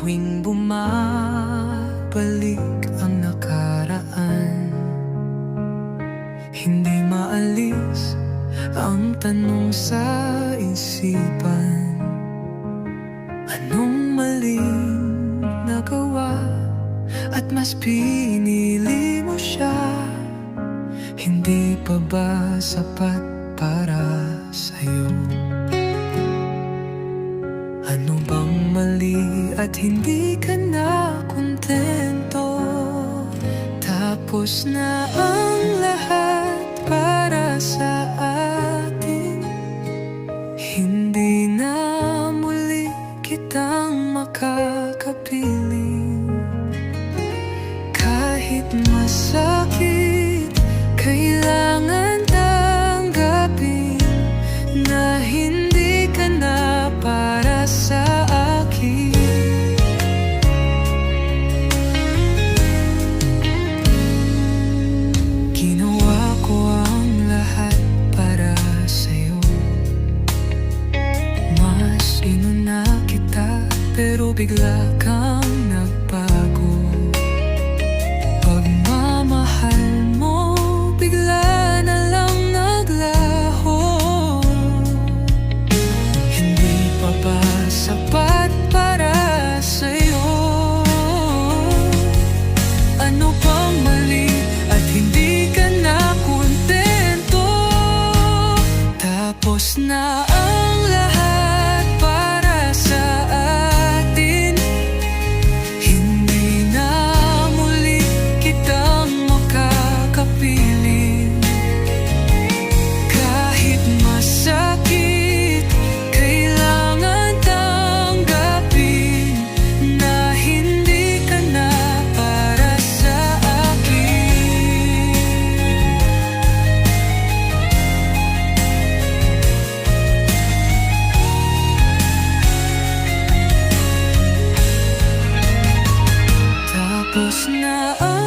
tuwing bumabalik ang nakaraan, hindi maalis ang tanong sa isipan. Anong maling nagawa at mas pinili mo siya? Hindi pa ba sapat para sa'yo? Ano bang mali at hindi ka na kontento? Tapos na ang lahat para sa atin, hindi na muli kitang makakapiling. Kahit masakit, kailangan tanggapin na hindi ka na para sa akin. Ginawa ko ang lahat para sa'yo. Mas inuna kita, pero bigla kang nagbago. Pagmamahal mo bigla na lang naglaho. Hindi pa ba sapat para sa'yo? Ano bang mali at hindi ka na kontento? Tapos na ang lahat para sa atin, hindi na muli kitang makakapiling. Kahit masakit, kailangan tanggapin na hindi ka na para sa akin. Tapos na ang